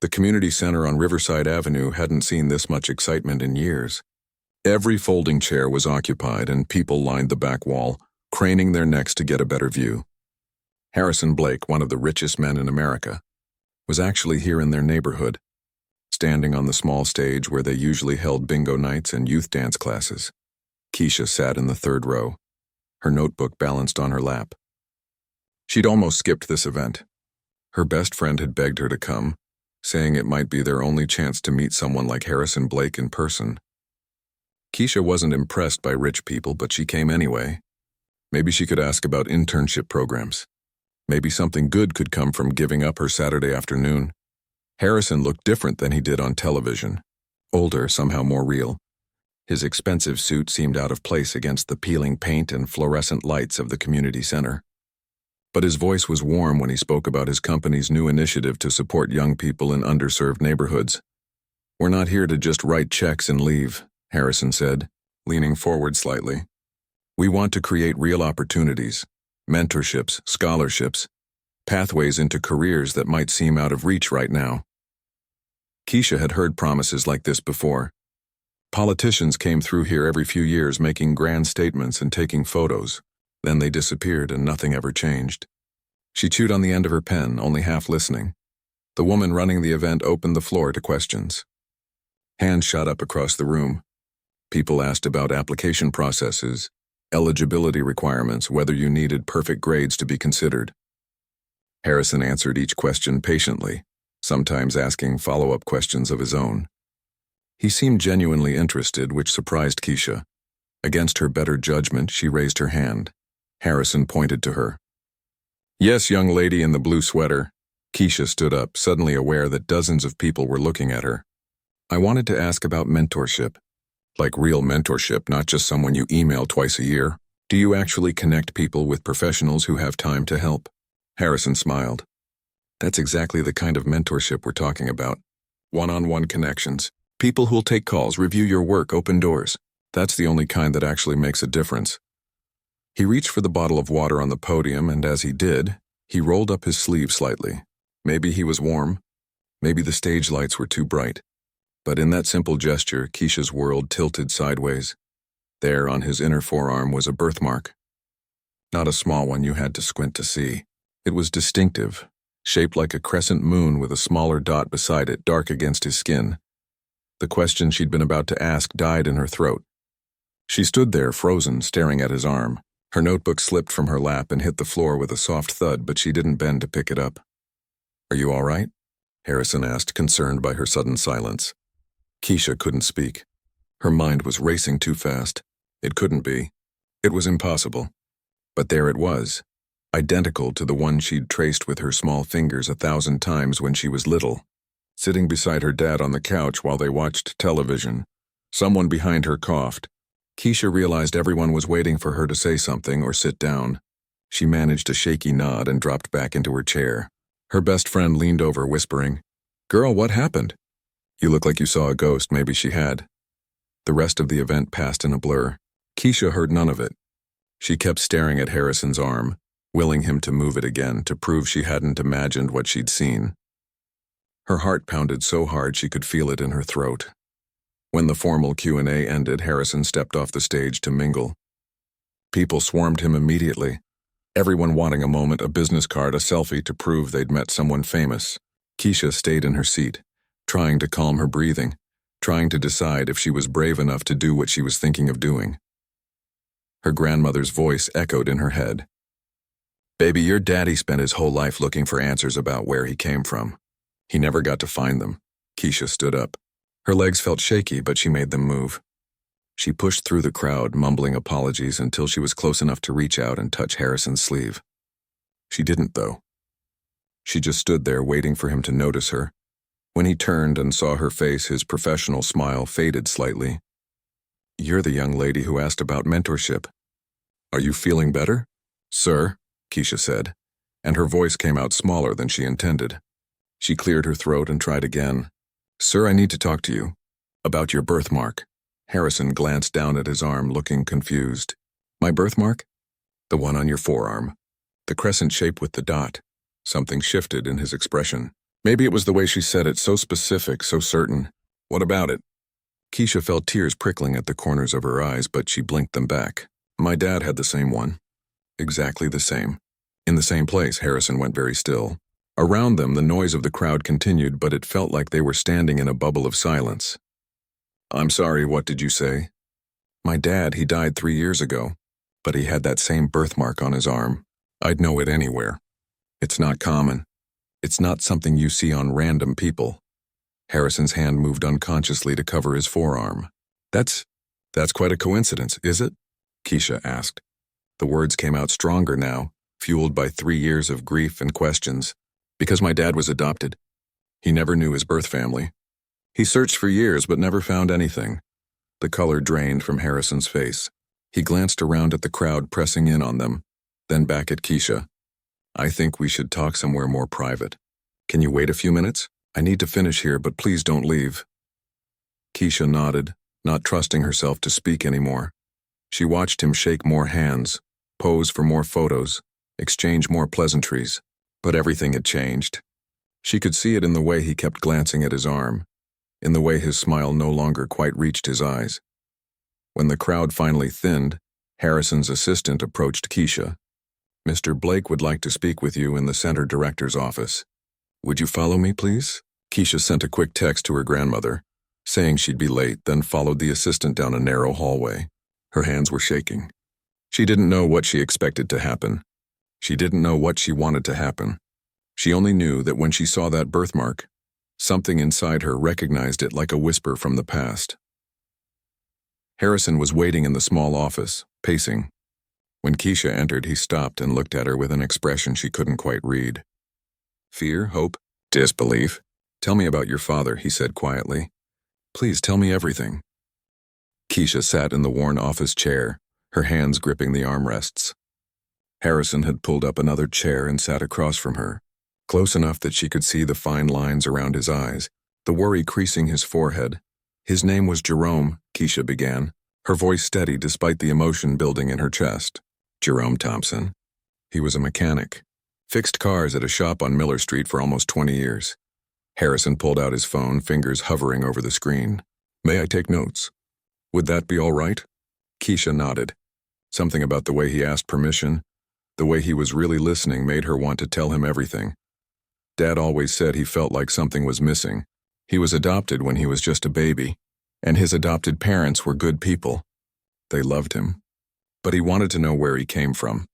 The community center on Riverside Avenue hadn't seen this much excitement in years. Every folding chair was occupied and people lined the back wall, craning their necks to get a better view. Harrison Blake, one of the richest men in America, was actually here in their neighborhood, standing on the small stage where they usually held bingo nights and youth dance classes. Keisha sat in the third row, her notebook balanced on her lap. She'd almost skipped this event. Her best friend had begged her to come, saying it might be their only chance to meet someone like Harrison Blake in person. Keisha wasn't impressed by rich people, but she came anyway. Maybe she could ask about internship programs. Maybe something good could come from giving up her Saturday afternoon. Harrison looked different than he did on television. Older, somehow more real. His expensive suit seemed out of place against the peeling paint and fluorescent lights of the community center. But his voice was warm when he spoke about his company's new initiative to support young people in underserved neighborhoods. "We're not here to just write checks and leave," Harrison said, leaning forward slightly. "We want to create real opportunities, mentorships, scholarships, pathways into careers that might seem out of reach right now." Keisha had heard promises like this before. Politicians came through here every few years making grand statements and taking photos. Then they disappeared and nothing ever changed. She chewed on the end of her pen, only half listening. The woman running the event opened the floor to questions. Hands shot up across the room. People asked about application processes, eligibility requirements, whether you needed perfect grades to be considered. Harrison answered each question patiently, sometimes asking follow-up questions of his own. He seemed genuinely interested, which surprised Keisha. Against her better judgment, she raised her hand. Harrison pointed to her. "Yes, young lady in the blue sweater." Keisha stood up, suddenly aware that dozens of people were looking at her. "I wanted to ask about mentorship. Like real mentorship, not just someone you email twice a year. Do you actually connect people with professionals who have time to help?" Harrison smiled. "That's exactly the kind of mentorship we're talking about. One-on-one connections. People who'll take calls, review your work, open doors. That's the only kind that actually makes a difference." He reached for the bottle of water on the podium, and as he did, he rolled up his sleeve slightly. Maybe he was warm. Maybe the stage lights were too bright. But in that simple gesture, Keisha's world tilted sideways. There, on his inner forearm, was a birthmark. Not a small one you had to squint to see. It was distinctive, shaped like a crescent moon with a smaller dot beside it, dark against his skin. The question she'd been about to ask died in her throat. She stood there, frozen, staring at his arm. Her notebook slipped from her lap and hit the floor with a soft thud, but she didn't bend to pick it up. "Are you all right?" Harrison asked, concerned by her sudden silence. Keisha couldn't speak. Her mind was racing too fast. It couldn't be. It was impossible. But there it was, identical to the one she'd traced with her small fingers 1,000 times when she was little, sitting beside her dad on the couch while they watched television. Someone behind her coughed. Keisha realized everyone was waiting for her to say something or sit down. She managed a shaky nod and dropped back into her chair. Her best friend leaned over, whispering, "Girl, what happened?" "You look like you saw a ghost." Maybe she had. The rest of the event passed in a blur. Keisha heard none of it. She kept staring at Harrison's arm, willing him to move it again to prove she hadn't imagined what she'd seen. Her heart pounded so hard she could feel it in her throat. When the formal Q&A ended, Harrison stepped off the stage to mingle. People swarmed him immediately, everyone wanting a moment, a business card, a selfie to prove they'd met someone famous. Keisha stayed in her seat, trying to calm her breathing, trying to decide if she was brave enough to do what she was thinking of doing. Her grandmother's voice echoed in her head. "Baby, your daddy spent his whole life looking for answers about where he came from. He never got to find them." Keisha stood up. Her legs felt shaky, but she made them move. She pushed through the crowd, mumbling apologies until she was close enough to reach out and touch Harrison's sleeve. She didn't, though. She just stood there waiting for him to notice her. When he turned and saw her face, his professional smile faded slightly. "You're the young lady who asked about mentorship. Are you feeling better?" "Sir," Keisha said, and her voice came out smaller than she intended. She cleared her throat and tried again. "Sir, I need to talk to you. About your birthmark." Harrison glanced down at his arm, looking confused. "My birthmark?" "The one on your forearm. The crescent shape with the dot." Something shifted in his expression. Maybe it was the way she said it, so specific, so certain. What about it? Keisha felt tears prickling at the corners of her eyes, but she blinked them back. My dad had the same one. Exactly the same. In the same place, Harrison went very still. Around them, the noise of the crowd continued, but it felt like they were standing in a bubble of silence. I'm sorry, what did you say? My dad, he died 3 years ago, but he had that same birthmark on his arm. I'd know it anywhere. It's not common. It's not something you see on random people. Harrison's hand moved unconsciously to cover his forearm. That's quite a coincidence, is it? Keisha asked. The words came out stronger now, fueled by 3 years of grief and questions. Because my dad was adopted. He never knew his birth family. He searched for years but never found anything. The color drained from Harrison's face. He glanced around at the crowd pressing in on them, then back at Keisha. I think we should talk somewhere more private. Can you wait a few minutes? I need to finish here, but please don't leave. Keisha nodded, not trusting herself to speak anymore. She watched him shake more hands, pose for more photos, exchange more pleasantries. But everything had changed. She could see it in the way he kept glancing at his arm, in the way his smile no longer quite reached his eyes. When the crowd finally thinned, Harrison's assistant approached Keisha. Mr. Blake would like to speak with you in the center director's office. Would you follow me, please? Keisha sent a quick text to her grandmother, saying she'd be late, then followed the assistant down a narrow hallway. Her hands were shaking. She didn't know what she expected to happen. She didn't know what she wanted to happen. She only knew that when she saw that birthmark, something inside her recognized it like a whisper from the past. Harrison was waiting in the small office, pacing. When Keisha entered, he stopped and looked at her with an expression she couldn't quite read. Fear, hope, disbelief. Tell me about your father, he said quietly. Please tell me everything. Keisha sat in the worn office chair, her hands gripping the armrests. Harrison had pulled up another chair and sat across from her, close enough that she could see the fine lines around his eyes, the worry creasing his forehead. His name was Jerome, Keisha began, her voice steady despite the emotion building in her chest. Jerome Thompson. He was a mechanic. Fixed cars at a shop on Miller Street for almost 20 years. Harrison pulled out his phone, fingers hovering over the screen. May I take notes? Would that be all right? Keisha nodded. Something about the way he asked permission, the way he was really listening, made her want to tell him everything. Dad always said he felt like something was missing. He was adopted when he was just a baby, and his adopted parents were good people. They loved him. But he wanted to know where he came from.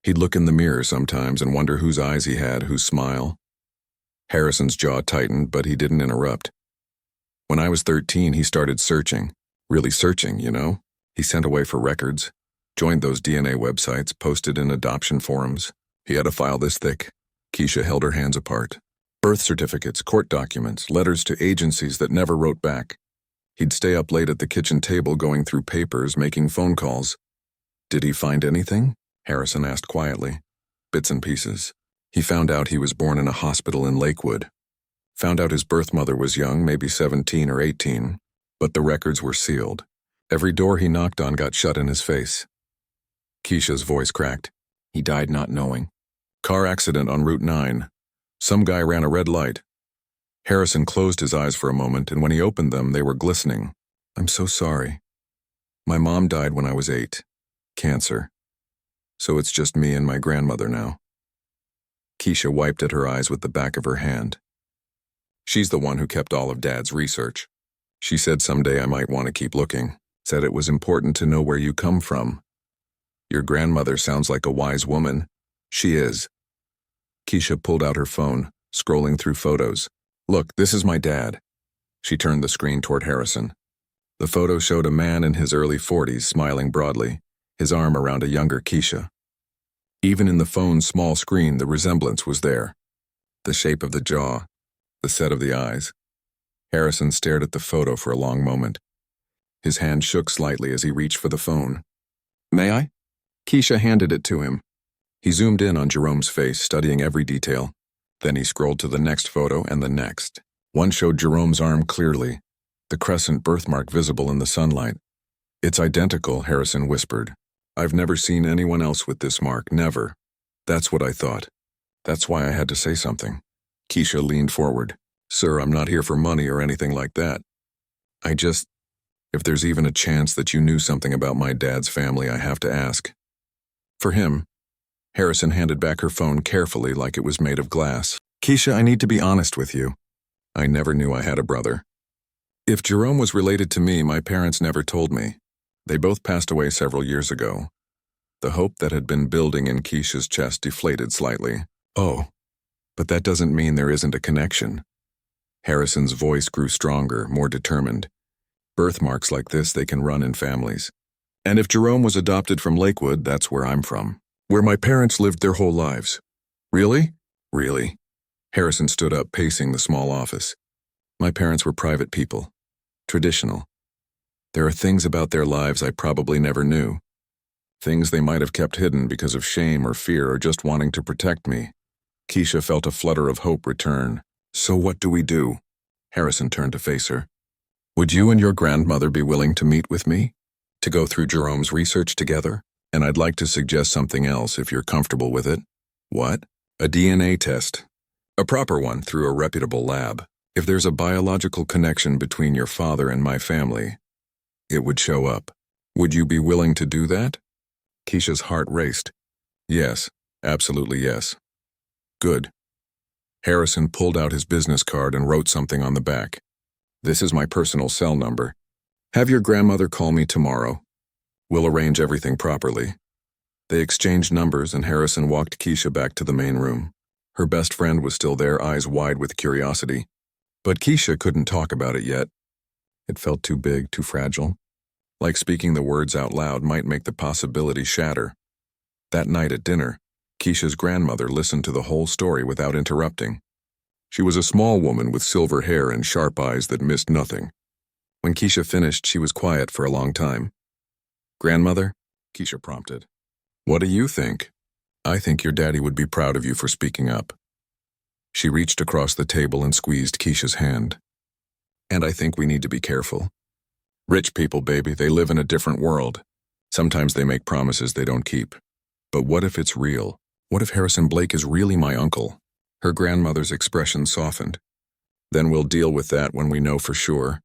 He'd look in the mirror sometimes and wonder whose eyes he had, whose smile. Harrison's jaw tightened, but he didn't interrupt. When I was 13, he started searching. Really searching, you know? He sent away for records, joined those DNA websites, posted in adoption forums. He had a file this thick. Keisha held her hands apart. Birth certificates, court documents, letters to agencies that never wrote back. He'd stay up late at the kitchen table going through papers, making phone calls. Did he find anything? Harrison asked quietly. Bits and pieces. He found out he was born in a hospital in Lakewood. Found out his birth mother was young, maybe 17 or 18, but the records were sealed. Every door he knocked on got shut in his face. Keisha's voice cracked. He died not knowing. Car accident on Route 9. Some guy ran a red light. Harrison closed his eyes for a moment, and when he opened them, they were glistening. I'm so sorry. My mom died when I was 8. Cancer. So it's just me and my grandmother now. Keisha wiped at her eyes with the back of her hand. She's the one who kept all of Dad's research. She said someday I might want to keep looking. Said it was important to know where you come from. Your grandmother sounds like a wise woman. She is. Keisha pulled out her phone, scrolling through photos. Look, this is my dad. She turned the screen toward Harrison. The photo showed a man in his early 40s smiling broadly, his arm around a younger Keisha. Even in the phone's small screen, the resemblance was there. The shape of the jaw, the set of the eyes. Harrison stared at the photo for a long moment. His hand shook slightly as he reached for the phone. May I? Keisha handed it to him. He zoomed in on Jerome's face, studying every detail. Then he scrolled to the next photo and the next. One showed Jerome's arm clearly, the crescent birthmark visible in the sunlight. It's identical, Harrison whispered. I've never seen anyone else with this mark, never. That's what I thought. That's why I had to say something. Keisha leaned forward. Sir, I'm not here for money or anything like that. If there's even a chance that you knew something about my dad's family, I have to ask. For him, Harrison handed back her phone carefully like it was made of glass. Keisha, I need to be honest with you. I never knew I had a brother. If Jerome was related to me, my parents never told me. They both passed away several years ago. The hope that had been building in Keisha's chest deflated slightly. Oh, but that doesn't mean there isn't a connection. Harrison's voice grew stronger, more determined. Birthmarks like this, they can run in families. And if Jerome was adopted from Lakewood, that's where I'm from. Where my parents lived their whole lives. Really? Really. Harrison stood up, pacing the small office. My parents were private people. Traditional. There are things about their lives I probably never knew. Things they might have kept hidden because of shame or fear or just wanting to protect me. Keisha felt a flutter of hope return. So what do we do? Harrison turned to face her. Would you and your grandmother be willing to meet with me? To go through Jerome's research together? And I'd like to suggest something else if you're comfortable with it. What? A DNA test. A proper one through a reputable lab. If there's a biological connection between your father and my family, it would show up. Would you be willing to do that? Keisha's heart raced. Yes, absolutely yes. Good. Harrison pulled out his business card and wrote something on the back. This is my personal cell number. Have your grandmother call me tomorrow. We'll arrange everything properly. They exchanged numbers and Harrison walked Keisha back to the main room. Her best friend was still there, eyes wide with curiosity. But Keisha couldn't talk about it yet. It felt too big, too fragile. Like speaking the words out loud might make the possibility shatter. That night at dinner, Keisha's grandmother listened to the whole story without interrupting. She was a small woman with silver hair and sharp eyes that missed nothing. When Keisha finished, she was quiet for a long time. Grandmother? Keisha prompted. What do you think? I think your daddy would be proud of you for speaking up. She reached across the table and squeezed Keisha's hand. And I think we need to be careful. Rich people, baby, they live in a different world. Sometimes they make promises they don't keep. But what if it's real? What if Harrison Blake is really my uncle? Her grandmother's expression softened. Then we'll deal with that when we know for sure.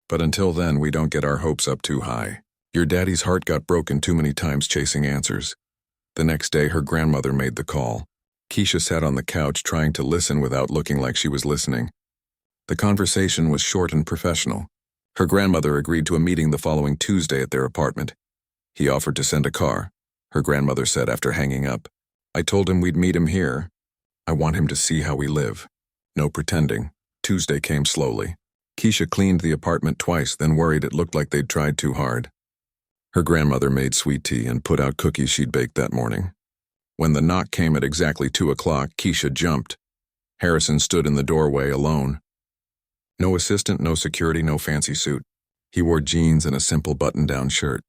But until then, we don't get our hopes up too high. Your daddy's heart got broken too many times chasing answers. The next day, her grandmother made the call. Keisha sat on the couch trying to listen without looking like she was listening. The conversation was short and professional. Her grandmother agreed to a meeting the following Tuesday at their apartment. He offered to send a car. Her grandmother said after hanging up, I told him we'd meet him here. I want him to see how we live. No pretending. Tuesday came slowly. Keisha cleaned the apartment twice, then worried it looked like they'd tried too hard. Her grandmother made sweet tea and put out cookies she'd baked that morning. When the knock came at exactly 2 o'clock, Keisha jumped. Harrison stood in the doorway alone. No assistant, no security, no fancy suit. He wore jeans and a simple button-down shirt.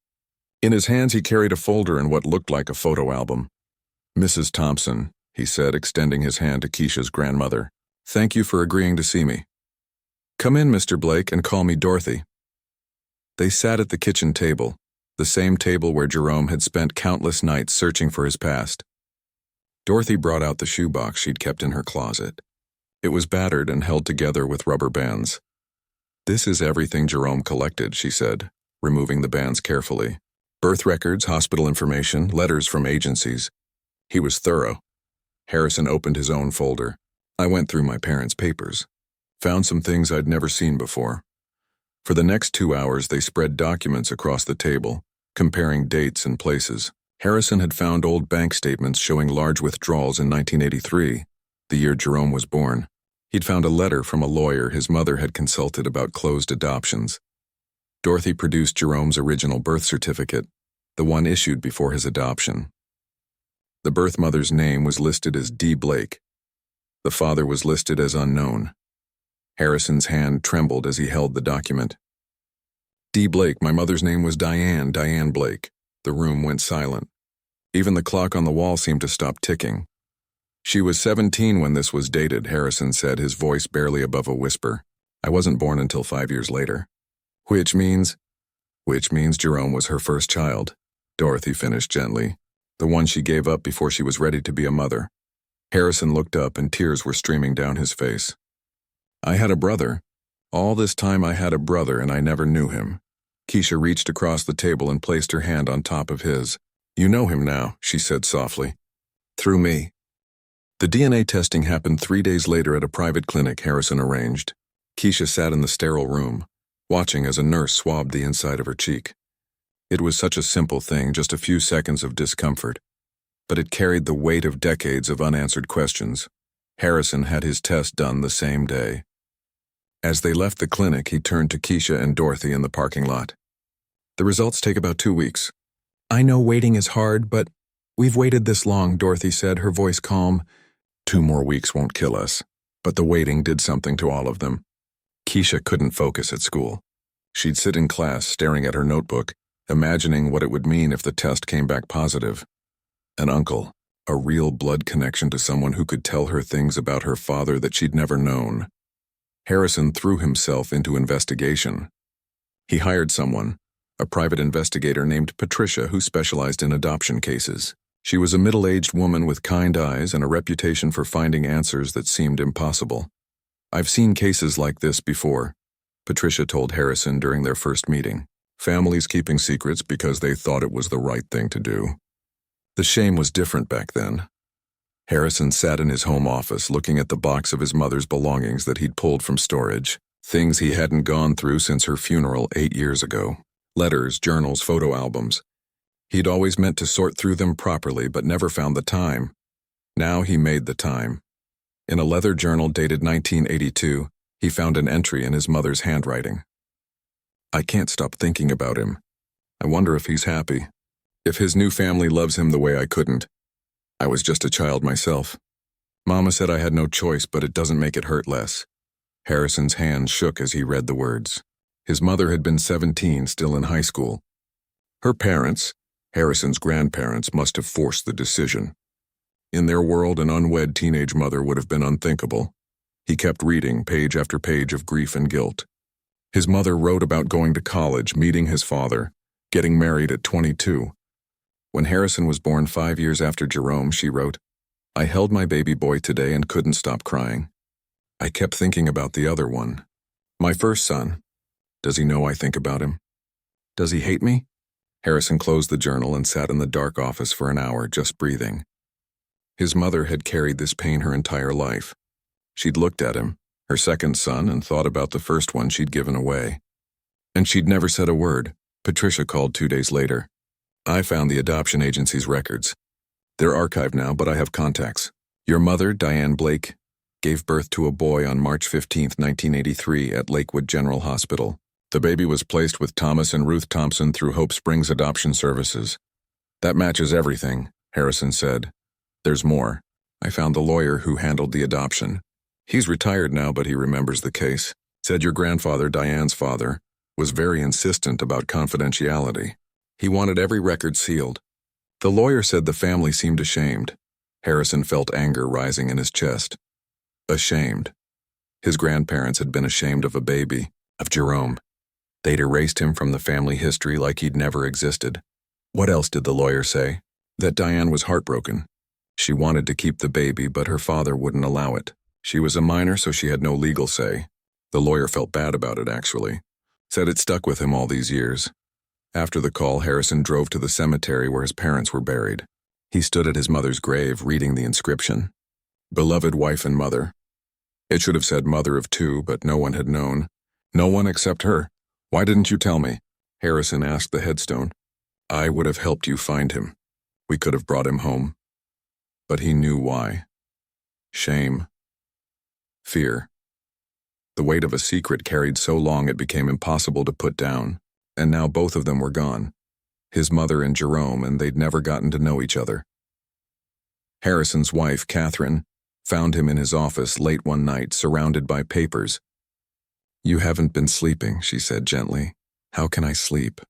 In his hands he carried a folder and what looked like a photo album. Mrs. Thompson, he said, extending his hand to Keisha's grandmother. Thank you for agreeing to see me. Come in, Mr. Blake, and call me Dorothy. They sat at the kitchen table, the same table where Jerome had spent countless nights searching for his past. Dorothy brought out the shoebox she'd kept in her closet. It was battered and held together with rubber bands. This is everything Jerome collected, she said, removing the bands carefully. Birth records, hospital information, letters from agencies. He was thorough. Harrison opened his own folder. I went through my parents' papers. Found some things I'd never seen before. For the next 2 hours, they spread documents across the table, comparing dates and places. Harrison had found old bank statements showing large withdrawals in 1983, the year Jerome was born. He'd found a letter from a lawyer his mother had consulted about closed adoptions. Dorothy produced Jerome's original birth certificate, the one issued before his adoption. The birth mother's name was listed as D. Blake. The father was listed as unknown. Harrison's hand trembled as he held the document. D. Blake, my mother's name was Diane Blake. The room went silent. Even the clock on the wall seemed to stop ticking. She was 17 when this was dated, Harrison said, his voice barely above a whisper. I wasn't born until 5 years later. Which means Jerome was her first child, Dorothy finished gently, the one she gave up before she was ready to be a mother. Harrison looked up and tears were streaming down his face. I had a brother. All this time I had a brother and I never knew him. Keisha reached across the table and placed her hand on top of his. You know him now, she said softly. Through me. The DNA testing happened 3 days later at a private clinic Harrison arranged. Keisha sat in the sterile room, watching as a nurse swabbed the inside of her cheek. It was such a simple thing, just a few seconds of discomfort, but it carried the weight of decades of unanswered questions. Harrison had his test done the same day. As they left the clinic, he turned to Keisha and Dorothy in the parking lot. The results take about 2 weeks. I know waiting is hard, but we've waited this long, Dorothy said, her voice calm. 2 more weeks won't kill us, but the waiting did something to all of them. Keisha couldn't focus at school. She'd sit in class staring at her notebook, imagining what it would mean if the test came back positive. An uncle, a real blood connection to someone who could tell her things about her father that she'd never known. Harrison threw himself into investigation. He hired someone, a private investigator named Patricia who specialized in adoption cases. She was a middle-aged woman with kind eyes and a reputation for finding answers that seemed impossible. I've seen cases like this before, Patricia told Harrison during their first meeting. Families keeping secrets because they thought it was the right thing to do. The shame was different back then. Harrison sat in his home office looking at the box of his mother's belongings that he'd pulled from storage, things he hadn't gone through since her funeral 8 years ago. Letters, journals, photo albums. He'd always meant to sort through them properly but never found the time. Now he made the time. In a leather journal dated 1982, he found an entry in his mother's handwriting. I can't stop thinking about him. I wonder if he's happy. If his new family loves him the way I couldn't. I was just a child myself. Mama said I had no choice, but it doesn't make it hurt less. Harrison's hand shook as he read the words. His mother had been 17, still in high school. Her parents, Harrison's grandparents, must have forced the decision. In their world, an unwed teenage mother would have been unthinkable. He kept reading page after page of grief and guilt. His mother wrote about going to college, meeting his father, getting married at 22. When Harrison was born 5 years after Jerome, she wrote, I held my baby boy today and couldn't stop crying. I kept thinking about the other one. My first son. Does he know I think about him? Does he hate me? Harrison closed the journal and sat in the dark office for an hour, just breathing. His mother had carried this pain her entire life. She'd looked at him, her second son, and thought about the first one she'd given away. And she'd never said a word. Patricia called 2 days later. I found the adoption agency's records. They're archived now, but I have contacts. Your mother, Diane Blake, gave birth to a boy on March 15, 1983 at Lakewood General Hospital. The baby was placed with Thomas and Ruth Thompson through Hope Springs Adoption Services. That matches everything, Harrison said. There's more. I found the lawyer who handled the adoption. He's retired now, but he remembers the case. Said your grandfather, Diane's father, was very insistent about confidentiality. He wanted every record sealed. The lawyer said the family seemed ashamed. Harrison felt anger rising in his chest. Ashamed. His grandparents had been ashamed of a baby, of Jerome. They'd erased him from the family history like he'd never existed. What else did the lawyer say? That Diane was heartbroken. She wanted to keep the baby, but her father wouldn't allow it. She was a minor, so she had no legal say. The lawyer felt bad about it, actually. Said it stuck with him all these years. After the call, Harrison drove to the cemetery where his parents were buried. He stood at his mother's grave, reading the inscription. Beloved wife and mother. It should have said mother of 2, but no one had known. No one except her. Why didn't you tell me? Harrison asked the headstone. I would have helped you find him. We could have brought him home. But he knew why. Shame. Fear. The weight of a secret carried so long it became impossible to put down, and now both of them were gone. His mother and Jerome, and they'd never gotten to know each other. Harrison's wife, Catherine, found him in his office late one night, surrounded by papers. You haven't been sleeping, she said gently. How can I sleep?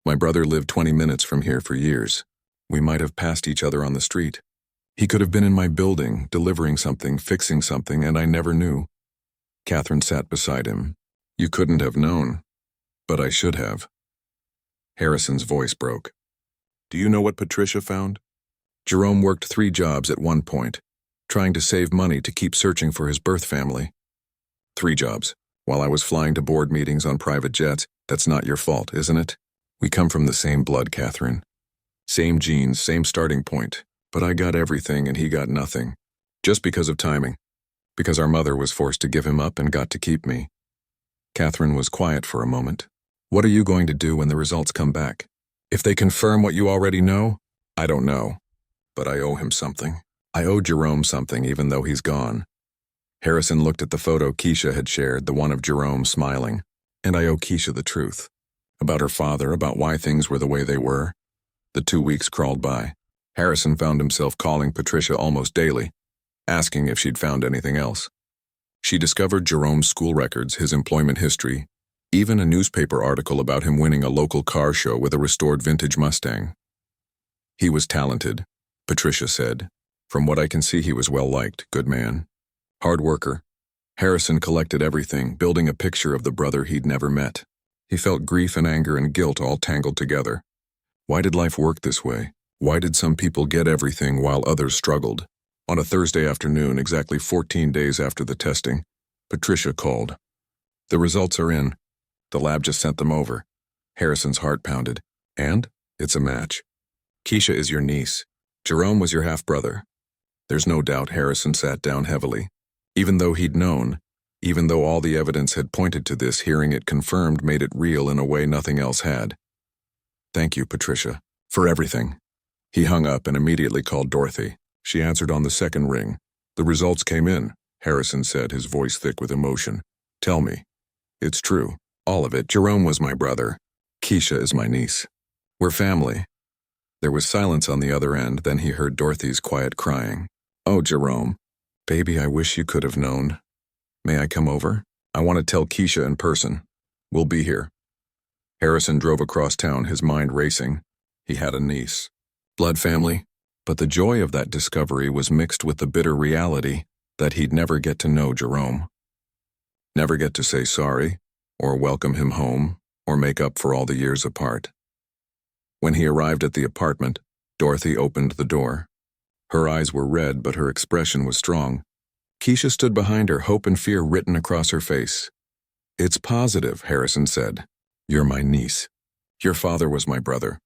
My brother lived 20 minutes from here for years. We might have passed each other on the street. He could have been in my building, delivering something, fixing something, and I never knew. Catherine sat beside him. You couldn't have known, but I should have. Harrison's voice broke. Do you know what Patricia found? Jerome worked 3 jobs at one point. trying to save money to keep searching for his birth family. 3 jobs. While I was flying to board meetings on private jets, that's not your fault, isn't it? We come from the same blood, Catherine. Same genes, same starting point. But I got everything and he got nothing. Just because of timing. Because our mother was forced to give him up and got to keep me. Catherine was quiet for a moment. What are you going to do when the results come back? If they confirm what you already know? I don't know. But I owe him something. I owe Jerome something even though he's gone. Harrison looked at the photo Keisha had shared, the one of Jerome smiling. And I owe Keisha the truth. About her father, about why things were the way they were. The 2 weeks crawled by. Harrison found himself calling Patricia almost daily, asking if she'd found anything else. She discovered Jerome's school records, his employment history, even a newspaper article about him winning a local car show with a restored vintage Mustang. He was talented, Patricia said. From what I can see, he was well-liked, good man. Hard worker. Harrison collected everything, building a picture of the brother he'd never met. He felt grief and anger and guilt all tangled together. Why did life work this way? Why did some people get everything while others struggled? On a Thursday afternoon, exactly 14 days after the testing, Patricia called. The results are in. The lab just sent them over. Harrison's heart pounded. And? It's a match. Keisha is your niece. Jerome was your half-brother. There's no doubt Harrison sat down heavily. Even though he'd known, even though all the evidence had pointed to this, hearing it confirmed made it real in a way nothing else had. Thank you, Patricia, for everything. He hung up and immediately called Dorothy. She answered on the second ring. The results came in, Harrison said, his voice thick with emotion. Tell me. It's true. All of it. Jerome was my brother. Keisha is my niece. We're family. There was silence on the other end, then he heard Dorothy's quiet crying. Oh, Jerome. Baby, I wish you could have known. May I come over? I want to tell Keisha in person. We'll be here. Harrison drove across town, his mind racing. He had a niece. Blood family. But the joy of that discovery was mixed with the bitter reality that he'd never get to know Jerome. Never get to say sorry, or welcome him home, or make up for all the years apart. When he arrived at the apartment, Dorothy opened the door. Her eyes were red, but her expression was strong. Keisha stood behind her, hope and fear written across her face. It's positive, Harrison said. You're my niece. Your father was my brother.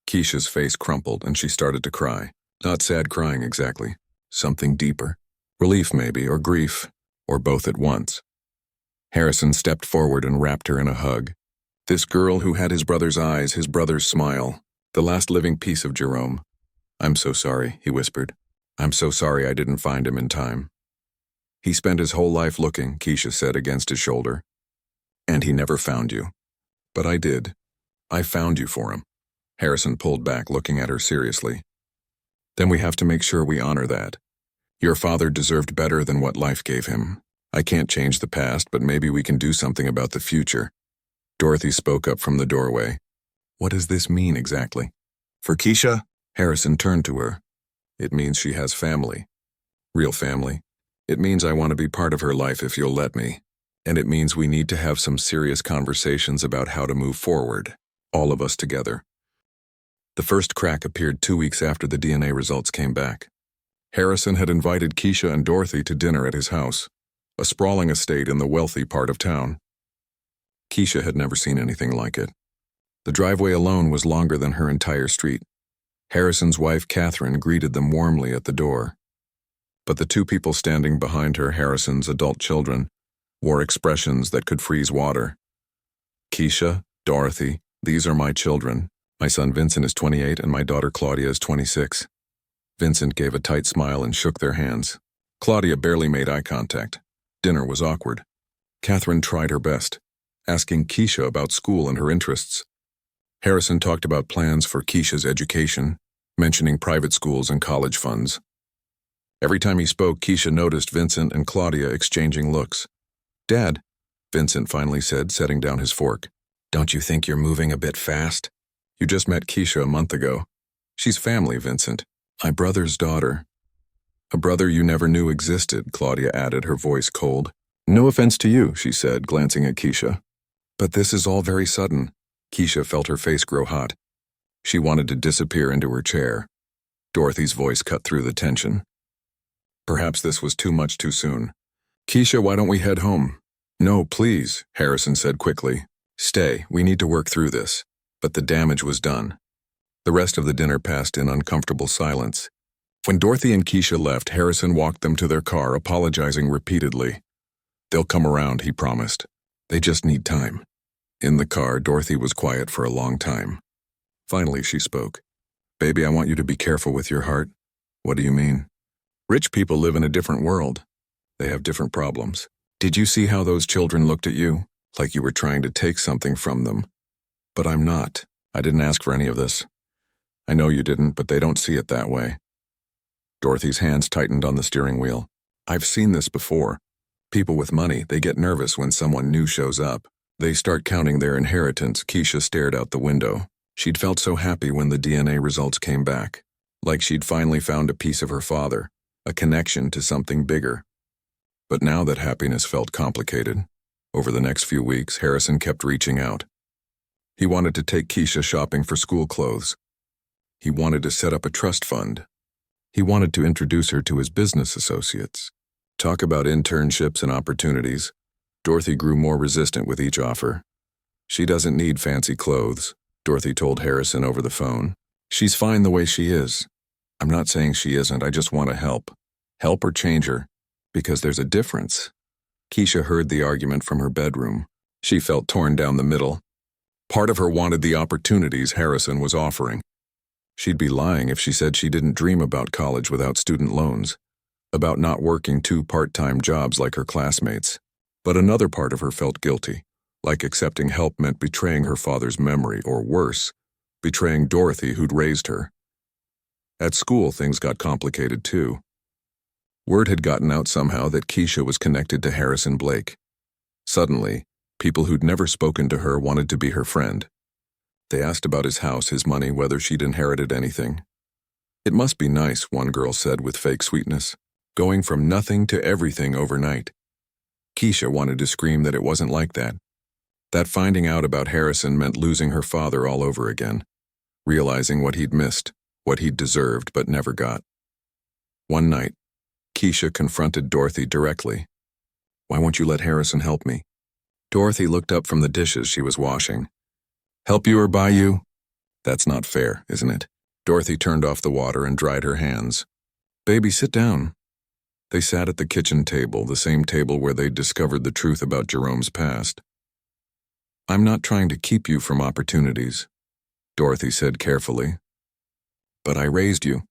Keisha's face crumpled and she started to cry. Not sad crying exactly. Something deeper. Relief maybe, or grief, or both at once. Harrison stepped forward and wrapped her in a hug. This girl who had his brother's eyes, his brother's smile, the last living piece of Jerome. I'm so sorry, he whispered. I'm so sorry I didn't find him in time. He spent his whole life looking, Keisha said against his shoulder. And he never found you. But I did. I found you for him. Harrison pulled back, looking at her seriously. Then we have to make sure we honor that. Your father deserved better than what life gave him. I can't change the past, but maybe we can do something about the future. Dorothy spoke up from the doorway. What does this mean exactly? For Keisha? Harrison turned to her. It means she has family. Real family. It means I want to be part of her life if you'll let me. And it means we need to have some serious conversations about how to move forward. All of us together. The first crack appeared 2 weeks after the DNA results came back. Harrison had invited Keisha and Dorothy to dinner at his house, a sprawling estate in the wealthy part of town. Keisha had never seen anything like it. The driveway alone was longer than her entire street. Harrison's wife, Catherine, greeted them warmly at the door. But the 2 people standing behind her, Harrison's adult children, wore expressions that could freeze water. Keisha, Dorothy, these are my children. My son Vincent is 28 and my daughter Claudia is 26. Vincent gave a tight smile and shook their hands. Claudia barely made eye contact. Dinner was awkward. Catherine tried her best, asking Keisha about school and her interests. Harrison talked about plans for Keisha's education, mentioning private schools and college funds. Every time he spoke, Keisha noticed Vincent and Claudia exchanging looks. Dad, Vincent finally said, setting down his fork. Don't you think you're moving a bit fast? You just met Keisha a month ago. She's family, Vincent. My brother's daughter. A brother you never knew existed, Claudia added, her voice cold. No offense to you, she said, glancing at Keisha. But this is all very sudden. Keisha felt her face grow hot. She wanted to disappear into her chair. Dorothy's voice cut through the tension. Perhaps this was too much too soon. Keisha, why don't we head home? No, please, Harrison said quickly. Stay, we need to work through this. But the damage was done. The rest of the dinner passed in uncomfortable silence. When Dorothy and Keisha left, Harrison walked them to their car, apologizing repeatedly. They'll come around, he promised. They just need time. In the car, Dorothy was quiet for a long time. Finally, she spoke. Baby, I want you to be careful with your heart. What do you mean? Rich people live in a different world. They have different problems. Did you see how those children looked at you? Like you were trying to take something from them. But I'm not. I didn't ask for any of this. I know you didn't, but they don't see it that way. Dorothy's hands tightened on the steering wheel. I've seen this before. People with money, they get nervous when someone new shows up. They start counting their inheritance. Keisha stared out the window. She'd felt so happy when the DNA results came back. Like she'd finally found a piece of her father, a connection to something bigger. But now that happiness felt complicated. Over the next few weeks, Harrison kept reaching out. He wanted to take Keisha shopping for school clothes. He wanted to set up a trust fund. He wanted to introduce her to his business associates. Talk about internships and opportunities. Dorothy grew more resistant with each offer. She doesn't need fancy clothes, Dorothy told Harrison over the phone. She's fine the way she is. I'm not saying she isn't, I just want to help. Help or change her, because there's a difference. Keisha heard the argument from her bedroom. She felt torn down the middle. Part of her wanted the opportunities Harrison was offering. She'd be lying if she said she didn't dream about college without student loans, about not working 2 part-time jobs like her classmates. But another part of her felt guilty, like accepting help meant betraying her father's memory, or worse, betraying Dorothy who'd raised her. At school, things got complicated too. Word had gotten out somehow that Keisha was connected to Harrison Blake. Suddenly, people who'd never spoken to her wanted to be her friend. They asked about his house, his money, whether she'd inherited anything. It must be nice, one girl said with fake sweetness, going from nothing to everything overnight. Keisha wanted to scream that it wasn't like that. That finding out about Harrison meant losing her father all over again, realizing what he'd missed, what he'd deserved but never got. One night, Keisha confronted Dorothy directly. Why won't you let Harrison help me? Dorothy looked up from the dishes she was washing. Help you or buy you? That's not fair, isn't it? Dorothy turned off the water and dried her hands. Baby, sit down. They sat at the kitchen table, the same table where they'd discovered the truth about Jerome's past. I'm not trying to keep you from opportunities, Dorothy said carefully. But I raised you.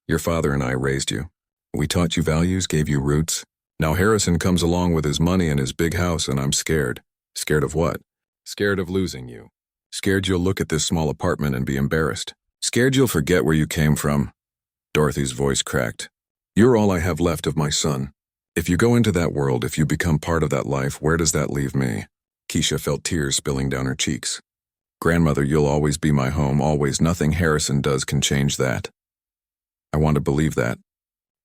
Your father and I raised you. We taught you values, gave you roots. Now Harrison comes along with his money and his big house, and I'm scared. Scared of what? Scared of losing you. Scared you'll look at this small apartment and be embarrassed. Scared you'll forget where you came from. Dorothy's voice cracked. You're all I have left of my son. If you go into that world, if you become part of that life, where does that leave me? Keisha felt tears spilling down her cheeks. Grandmother, you'll always be my home, always. Nothing Harrison does can change that. I want to believe that.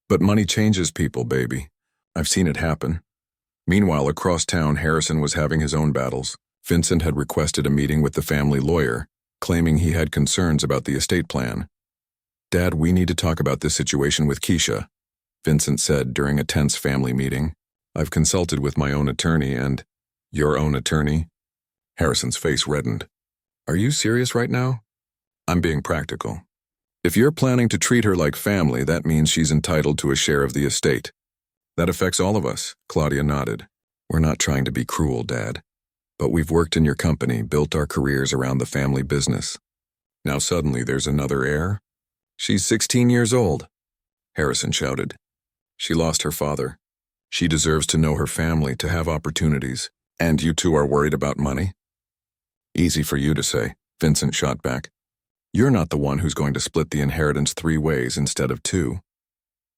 But money changes people, baby. I've seen it happen. Meanwhile, across town, Harrison was having his own battles. Vincent had requested a meeting with the family lawyer, claiming he had concerns about the estate plan. Dad, we need to talk about this situation with Keisha, Vincent said during a tense family meeting. I've consulted with my own attorney and... Your own attorney? Harrison's face reddened. Are you serious right now? I'm being practical. If you're planning to treat her like family, that means she's entitled to a share of the estate. That affects all of us, Claudia nodded. We're not trying to be cruel, Dad. But we've worked in your company, built our careers around the family business. Now suddenly there's another heir? She's 16 years old, Harrison shouted. She lost her father. She deserves to know her family, to have opportunities. And you two are worried about money? Easy for you to say, Vincent shot back. You're not the one who's going to split the inheritance 3 ways instead of 2.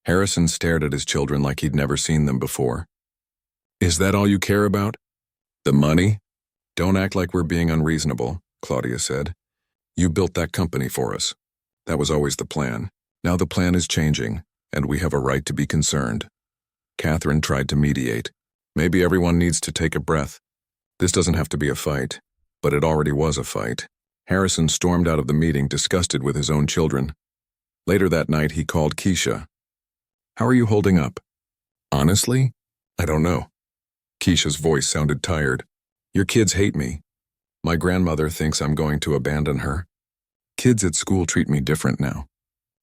Harrison stared at his children like he'd never seen them before. Is that all you care about? The money? Don't act like we're being unreasonable, Claudia said. You built that company for us. That was always the plan. Now the plan is changing, and we have a right to be concerned. Catherine tried to mediate. Maybe everyone needs to take a breath. This doesn't have to be a fight, but it already was a fight. Harrison stormed out of the meeting, disgusted with his own children. Later that night, he called Keisha. How are you holding up? Honestly, I don't know. Keisha's voice sounded tired. Your kids hate me. My grandmother thinks I'm going to abandon her. Kids at school treat me different now.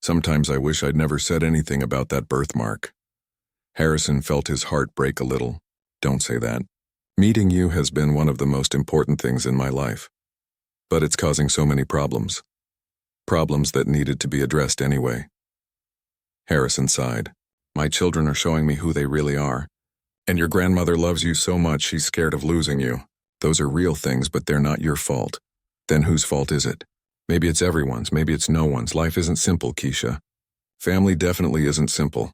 Sometimes I wish I'd never said anything about that birthmark. Harrison felt his heart break a little. Don't say that. Meeting you has been one of the most important things in my life. But it's causing so many problems. Problems that needed to be addressed anyway. Harrison sighed. My children are showing me who they really are. And your grandmother loves you so much she's scared of losing you. Those are real things, but they're not your fault. Then whose fault is it? Maybe it's everyone's, maybe it's no one's. Life isn't simple, Keisha. Family definitely isn't simple.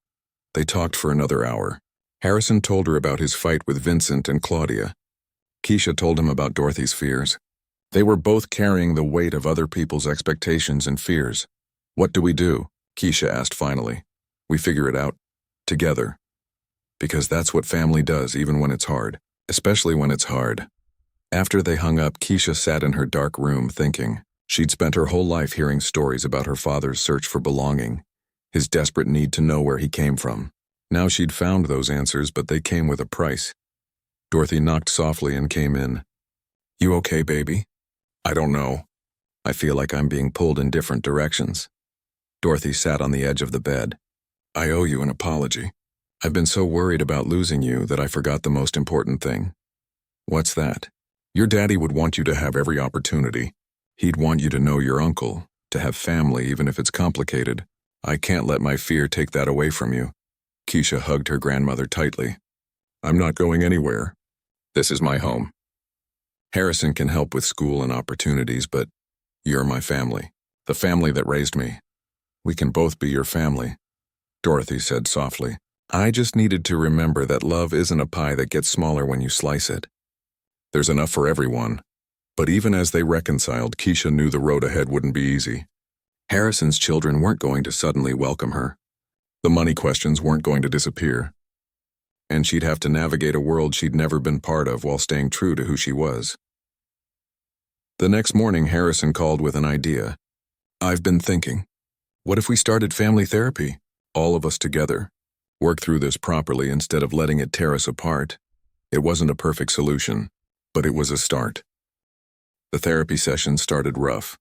They talked for another hour. Harrison told her about his fight with Vincent and Claudia. Keisha told him about Dorothy's fears. They were both carrying the weight of other people's expectations and fears. What do we do? Keisha asked finally. We figure it out. Together. Because that's what family does, even when it's hard. Especially when it's hard. After they hung up, Keisha sat in her dark room thinking. She'd spent her whole life hearing stories about her father's search for belonging, his desperate need to know where he came from. Now she'd found those answers, but they came with a price. Dorothy knocked softly and came in. You okay, baby? I don't know. I feel like I'm being pulled in different directions. Dorothy sat on the edge of the bed. I owe you an apology. I've been so worried about losing you that I forgot the most important thing. What's that? Your daddy would want you to have every opportunity. He'd want you to know your uncle, to have family even if it's complicated. I can't let my fear take that away from you. Keisha hugged her grandmother tightly. I'm not going anywhere. This is my home. Harrison can help with school and opportunities, but you're my family, the family that raised me. We can both be your family, Dorothy said softly. I just needed to remember that love isn't a pie that gets smaller when you slice it. There's enough for everyone. But even as they reconciled, Keisha knew the road ahead wouldn't be easy. Harrison's children weren't going to suddenly welcome her. The money questions weren't going to disappear. And she'd have to navigate a world she'd never been part of while staying true to who she was. The next morning, Harrison called with an idea. I've been thinking. What if we started family therapy? All of us together. Work through this properly instead of letting it tear us apart. It wasn't a perfect solution, but it was a start. The therapy session started rough.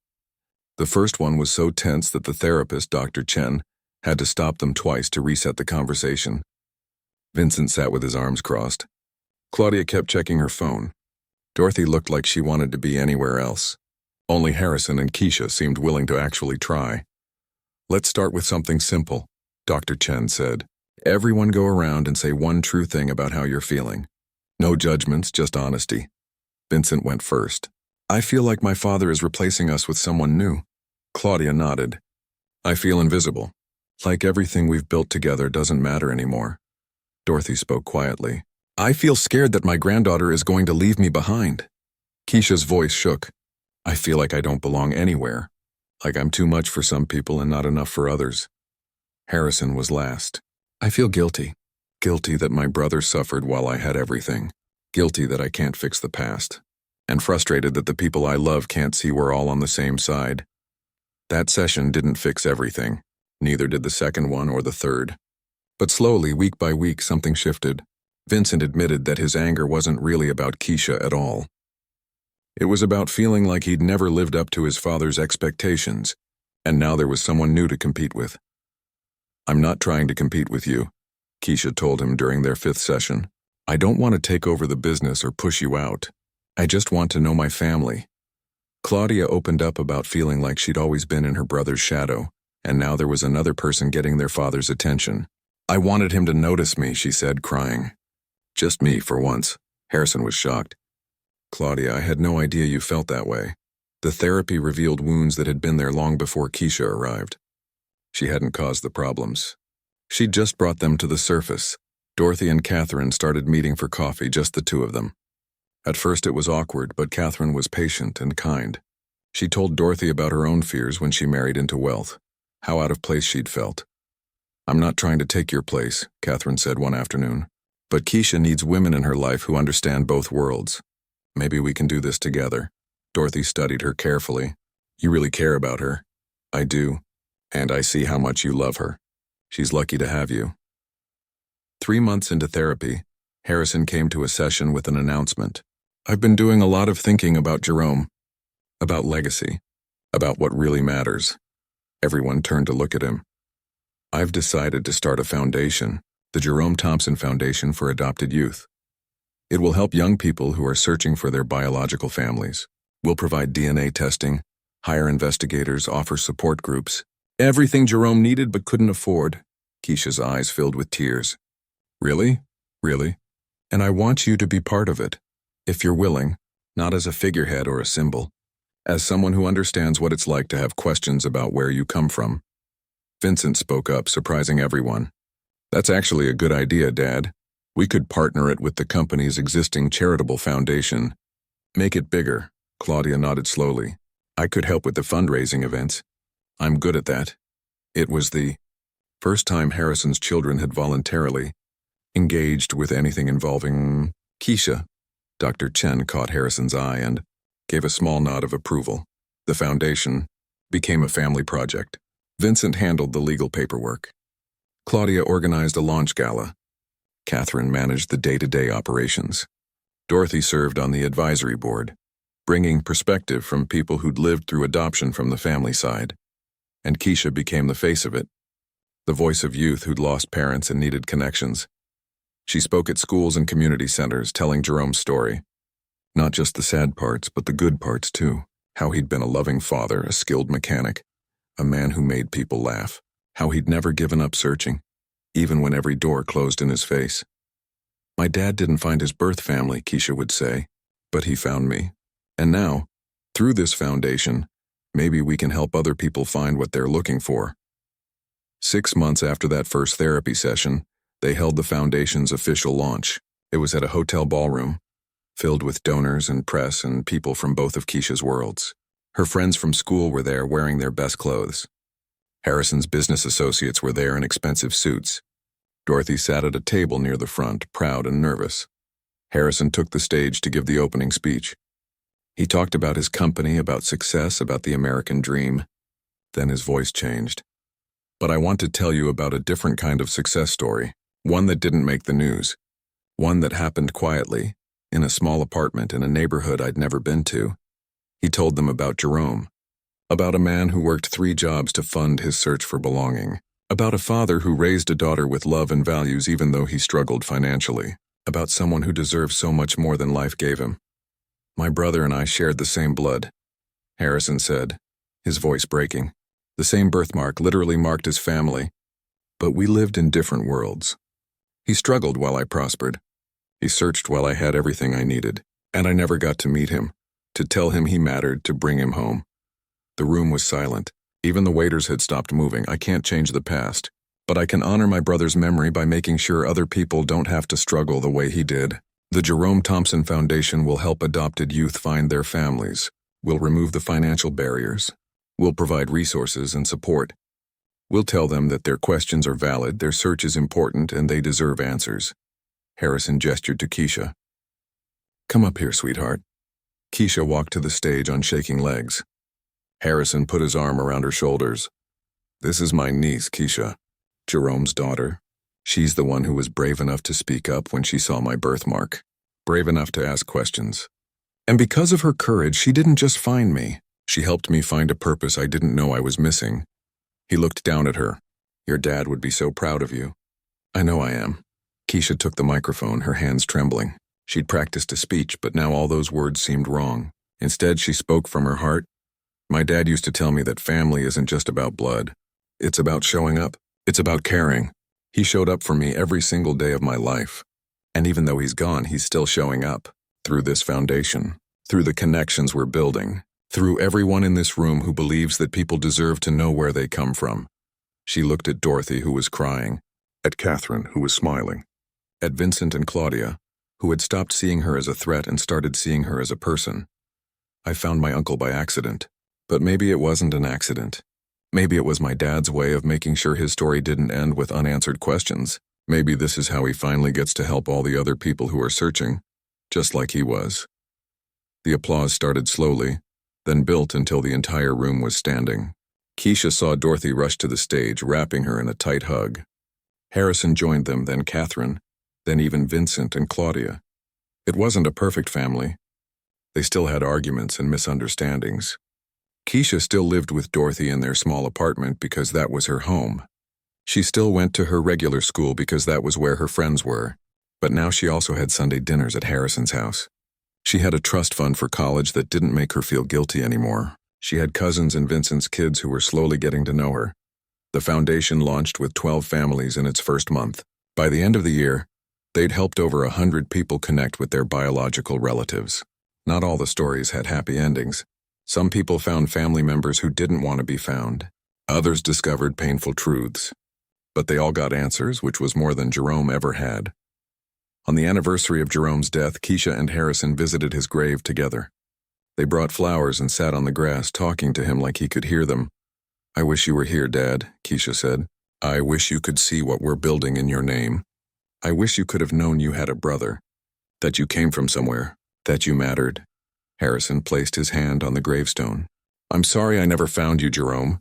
The first one was so tense that the therapist, Dr. Chen, had to stop them twice to reset the conversation. Vincent sat with his arms crossed. Claudia kept checking her phone. Dorothy looked like she wanted to be anywhere else. Only Harrison and Keisha seemed willing to actually try. Let's start with something simple, Dr. Chen said. Everyone go around and say one true thing about how you're feeling. No judgments, just honesty. Vincent went first. I feel like my father is replacing us with someone new. Claudia nodded. I feel invisible. Like everything we've built together doesn't matter anymore. Dorothy spoke quietly. I feel scared that my granddaughter is going to leave me behind. Keisha's voice shook. I feel like I don't belong anywhere. Like I'm too much for some people and not enough for others. Harrison was last. I feel guilty. Guilty that my brother suffered while I had everything. Guilty that I can't fix the past. And frustrated that the people I love can't see we're all on the same side. That session didn't fix everything. Neither did the second one or the third. But slowly, week by week, something shifted. Vincent admitted that his anger wasn't really about Keisha at all. It was about feeling like he'd never lived up to his father's expectations, and now there was someone new to compete with. I'm not trying to compete with you, Keisha told him during their 5th session. I don't want to take over the business or push you out. I just want to know my family. Claudia opened up about feeling like she'd always been in her brother's shadow, and now there was another person getting their father's attention. I wanted him to notice me, she said, crying. Just me, for once. Harrison was shocked. Claudia, I had no idea you felt that way. The therapy revealed wounds that had been there long before Keisha arrived. She hadn't caused the problems. She'd just brought them to the surface. Dorothy and Catherine started meeting for coffee, just the two of them. At first it was awkward, but Catherine was patient and kind. She told Dorothy about her own fears when she married into wealth, how out of place she'd felt. I'm not trying to take your place, Catherine said one afternoon. But Keisha needs women in her life who understand both worlds. Maybe we can do this together. Dorothy studied her carefully. You really care about her. I do. And I see how much you love her. She's lucky to have you. 3 months into therapy, Harrison came to a session with an announcement. I've been doing a lot of thinking about Jerome, about legacy, about what really matters. Everyone turned to look at him. I've decided to start a foundation, the Jerome Thompson Foundation for Adopted Youth. It will help young people who are searching for their biological families. We'll provide DNA testing, hire investigators, offer support groups. Everything Jerome needed but couldn't afford. Keisha's eyes filled with tears. Really? Really? And I want you to be part of it, if you're willing, not as a figurehead or a symbol, as someone who understands what it's like to have questions about where you come from. Vincent spoke up, surprising everyone. That's actually a good idea, Dad. We could partner it with the company's existing charitable foundation. Make it bigger. Claudia nodded slowly. I could help with the fundraising events. I'm good at that. It was the first time Harrison's children had voluntarily engaged with anything involving Keisha. Dr. Chen caught Harrison's eye and gave a small nod of approval. The foundation became a family project. Vincent handled the legal paperwork. Claudia organized a launch gala. Catherine managed the day-to-day operations. Dorothy served on the advisory board, bringing perspective from people who'd lived through adoption from the family side. And Keisha became the face of it, the voice of youth who'd lost parents and needed connections. She spoke at schools and community centers, telling Jerome's story. Not just the sad parts, but the good parts too. How he'd been a loving father, a skilled mechanic, a man who made people laugh. How he'd never given up searching, even when every door closed in his face. My dad didn't find his birth family, Keisha would say, but he found me. And now, through this foundation, maybe we can help other people find what they're looking for. 6 months after that first therapy session, they held the foundation's official launch. It was at a hotel ballroom, filled with donors and press and people from both of Keisha's worlds. Her friends from school were there wearing their best clothes. Harrison's business associates were there in expensive suits. Dorothy sat at a table near the front, proud and nervous. Harrison took the stage to give the opening speech. He talked about his company, about success, about the American dream. Then his voice changed. But I want to tell you about a different kind of success story. One that didn't make the news. One that happened quietly, in a small apartment in a neighborhood I'd never been to. He told them about Jerome. About a man who worked 3 jobs to fund his search for belonging. About a father who raised a daughter with love and values even though he struggled financially. About someone who deserved so much more than life gave him. My brother and I shared the same blood, Harrison said, his voice breaking. The same birthmark literally marked his family, but we lived in different worlds. He struggled while I prospered. He searched while I had everything I needed, and I never got to meet him, to tell him he mattered, to bring him home. The room was silent. Even the waiters had stopped moving. I can't change the past, but I can honor my brother's memory by making sure other people don't have to struggle the way he did. The Jerome Thompson Foundation will help adopted youth find their families. We'll remove the financial barriers. We'll provide resources and support. We'll tell them that their questions are valid, their search is important, and they deserve answers. Harrison gestured to Keisha. Come up here, sweetheart. Keisha walked to the stage on shaking legs. Harrison put his arm around her shoulders. This is my niece, Keisha, Jerome's daughter. She's the one who was brave enough to speak up when she saw my birthmark, brave enough to ask questions. And because of her courage, she didn't just find me. She helped me find a purpose I didn't know I was missing. He looked down at her. Your dad would be so proud of you. I know I am. Keisha took the microphone, her hands trembling. She'd practiced a speech, but now all those words seemed wrong. Instead, she spoke from her heart. My dad used to tell me that family isn't just about blood. It's about showing up. It's about caring. He showed up for me every single day of my life. And even though he's gone, he's still showing up. Through this foundation. Through the connections we're building. Through everyone in this room who believes that people deserve to know where they come from. She looked at Dorothy, who was crying. At Catherine, who was smiling. At Vincent and Claudia, who had stopped seeing her as a threat and started seeing her as a person. I found my uncle by accident. But maybe it wasn't an accident. Maybe it was my dad's way of making sure his story didn't end with unanswered questions. Maybe this is how he finally gets to help all the other people who are searching, just like he was. The applause started slowly, then built until the entire room was standing. Keisha saw Dorothy rush to the stage, wrapping her in a tight hug. Harrison joined them, then Catherine, then even Vincent and Claudia. It wasn't a perfect family. They still had arguments and misunderstandings. Keisha still lived with Dorothy in their small apartment because that was her home. She still went to her regular school because that was where her friends were, but now she also had Sunday dinners at Harrison's house. She had a trust fund for college that didn't make her feel guilty anymore. She had cousins and Vincent's kids who were slowly getting to know her. The foundation launched with 12 families in its first month. By the end of the year, they'd helped over 100 people connect with their biological relatives. Not all the stories had happy endings. Some people found family members who didn't want to be found. Others discovered painful truths. But they all got answers, which was more than Jerome ever had. On the anniversary of Jerome's death, Keisha and Harrison visited his grave together. They brought flowers and sat on the grass, talking to him like he could hear them. "I wish you were here, Dad," Keisha said. "I wish you could see what we're building in your name. I wish you could have known you had a brother, that you came from somewhere, that you mattered." Harrison placed his hand on the gravestone. "I'm sorry I never found you, Jerome.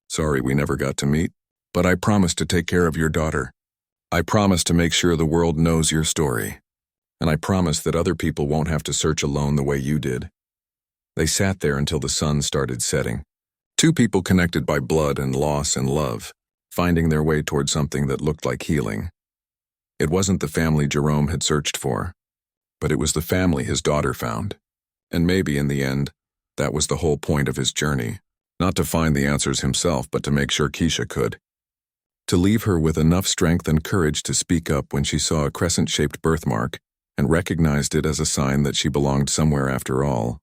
Sorry we never got to meet. But I promise to take care of your daughter. I promise to make sure the world knows your story. And I promise that other people won't have to search alone the way you did." They sat there until the sun started setting. Two people connected by blood and loss and love, finding their way toward something that looked like healing. It wasn't the family Jerome had searched for, but it was the family his daughter found. And maybe in the end, that was the whole point of his journey. Not to find the answers himself, but to make sure Keisha could. To leave her with enough strength and courage to speak up when she saw a crescent-shaped birthmark and recognized it as a sign that she belonged somewhere after all.